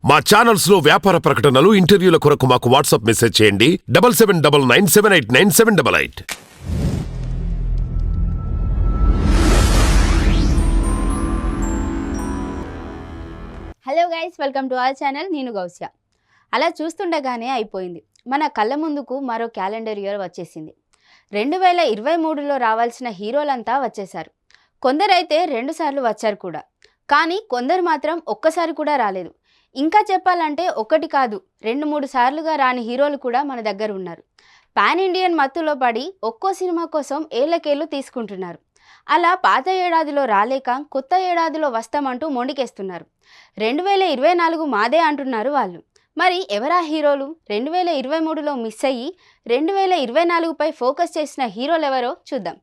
మా ఛానల్స్ లో వ్యాపార ప్రకటనలు, ఇంటర్వ్యూల కొరకు మాకు వాట్సాప్ మెసేజ్ చేయండి 7799978978. Hello guys, welcome to our channel. నేను గౌస్య. అలా చూస్తుండగానే అయిపోయింది. మన కళ్ళ ముందుకు మరో క్యాలెండర్ ఇయర్ వచ్చేసింది. 2023లో రావాల్సిన హీరోలంతా వచ్చేశారు. కొందరైతే 2 సార్లు వచ్చారు కూడా. కానీ కొందరు మాత్రం ఒక్కసారి కూడా రాలేదు. ఇంకా చెప్పాలంటే ఒకటి కాదు 2-3 సార్లుగా రాని హీరోలు కూడా మన దగ్గర ఉన్నారు. పాన్ ఇండియన్ మత్తులో పడి ఒక్కో సినిమా కోసం ఏళ్లకేళ్లు తీసుకుంటున్నారు. అలా పాత ఏడాదిలో రాలేక కొత్త ఏడాదిలో వస్తామంటూ మొండికేస్తున్నారు. 2024 మాదే అంటున్నారు వాళ్ళు. మరి ఎవరా హీరోలు? 2023లో మిస్ అయ్యి 2024పై ఫోకస్ చేసిన హీరోలు ఎవరో చూద్దాం.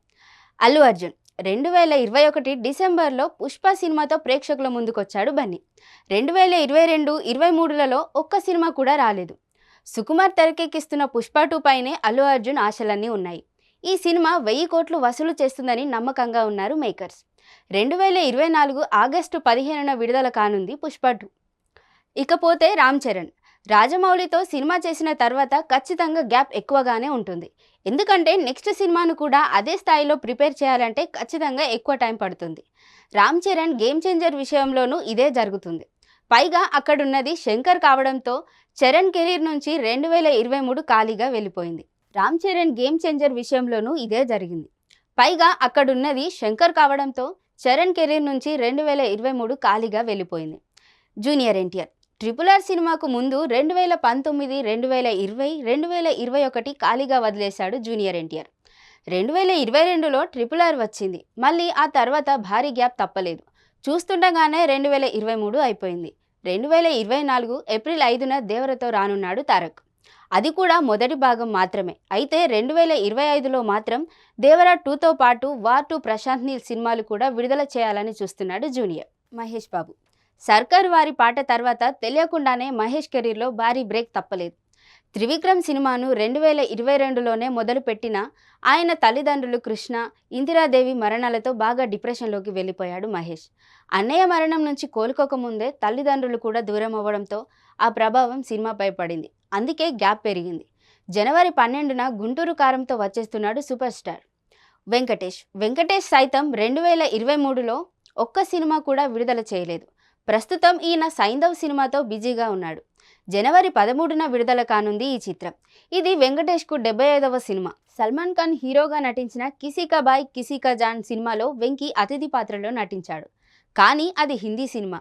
అల్లు అర్జున్ 2021 డిసెంబర్లో పుష్ప సినిమాతో ప్రేక్షకుల ముందుకొచ్చాడు బన్నీ. 2022, 23లలో ఒక్క సినిమా కూడా రాలేదు. సుకుమార్ తెరకెక్కిస్తున్న పుష్ప 2 పైనే అల్లు అర్జున్ ఆశలన్నీ ఉన్నాయి. ఈ సినిమా 1000 కోట్లు వసూలు చేస్తుందని నమ్మకంగా ఉన్నారు మేకర్స్. 2024 ఆగస్టు 15న విడుదల కానుంది పుష్ప 2. ఇకపోతే రామ్ చరణ్ రాజమౌళితో సినిమా చేసిన తర్వాత ఖచ్చితంగా గ్యాప్ ఎక్కువగానే ఉంటుంది. ఎందుకంటే నెక్స్ట్ సినిమాను కూడా అదే స్థాయిలో ప్రిపేర్ చేయాలంటే ఖచ్చితంగా ఎక్కువ టైం పడుతుంది. రామ్ చరణ్ గేమ్ చేంజర్ విషయంలోనూ ఇదే జరుగుతుంది. పైగా అక్కడున్నది శంకర్ కావడంతో చరణ్ కెరీర్ నుంచి 2023 ఖాళీగా వెళ్ళిపోయింది. రామ్ చరణ్ గేమ్ చేంజర్ విషయంలోనూ ఇదే జరిగింది. పైగా అక్కడున్నది శంకర్ కావడంతో చరణ్ కెరీర్ నుంచి 2023 ఖాళీగా వెళ్ళిపోయింది. జూనియర్ ఎన్టీఆర్ RRR సినిమాకు ముందు 2019, 2020, 2021 ఖాళీగా వదిలేశాడు జూనియర్ ఎన్టీఆర్. 2022లో RRR వచ్చింది. మళ్ళీ ఆ తర్వాత భారీ గ్యాప్ తప్పలేదు. చూస్తుండగానే 2023 అయిపోయింది. 2024 ఏప్రిల్ 5న దేవరతో రానున్నాడు తారక్. అది కూడా మొదటి భాగం మాత్రమే. అయితే 2025లో మాత్రం దేవరా 2తో పాటు వార్ 2 ప్రశాంత్ నీల్ సినిమాలు కూడా విడుదల చేయాలని చూస్తున్నాడు జూనియర్. మహేష్ బాబు సర్కార్ వారి పాట తర్వాత తెలియకుండానే మహేష్ కెరీర్లో భారీ బ్రేక్ తప్పలేదు. త్రివిక్రమ్ సినిమాను 2022లోనే మొదలుపెట్టిన ఆయన తల్లిదండ్రులు కృష్ణ, ఇందిరాదేవి మరణాలతో బాగా డిప్రెషన్లోకి వెళ్ళిపోయాడు మహేష్. అన్నయ్య మరణం నుంచి కోలుకోకముందే తల్లిదండ్రులు కూడా దూరం అవ్వడంతో ఆ ప్రభావం సినిమాపై పడింది. అందుకే గ్యాప్ పెరిగింది. జనవరి 12న గుంటూరు కారంతో వచ్చేస్తున్నాడు సూపర్ స్టార్ వెంకటేష్ సైతం 2023లో ఒక్క సినిమా కూడా విడుదల చేయలేదు. ప్రస్తుతం ఈయన సైంధవ్ సినిమాతో బిజీగా ఉన్నాడు. జనవరి 13న విడుదల కానుంది ఈ చిత్రం. ఇది వెంకటేష్కు 75వ సినిమా. సల్మాన్ ఖాన్ హీరోగా నటించిన కిసీ కా భాయ్ కిసీ కా జాన్ సినిమాలో వెంకీ అతిథి పాత్రలో నటించాడు. కానీ అది హిందీ సినిమా.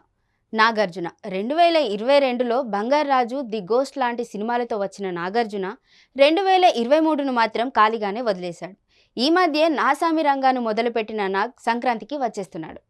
నాగార్జున 2022లో బంగారు రాజు, ది గోస్ట్ లాంటి సినిమాలతో వచ్చిన నాగార్జున 2023ను మాత్రం ఖాళీగానే వదిలేశాడు. ఈ మధ్య నాసామి రంగాను మొదలుపెట్టిన నాగ్ సంక్రాంతికి వచ్చేస్తున్నాడు.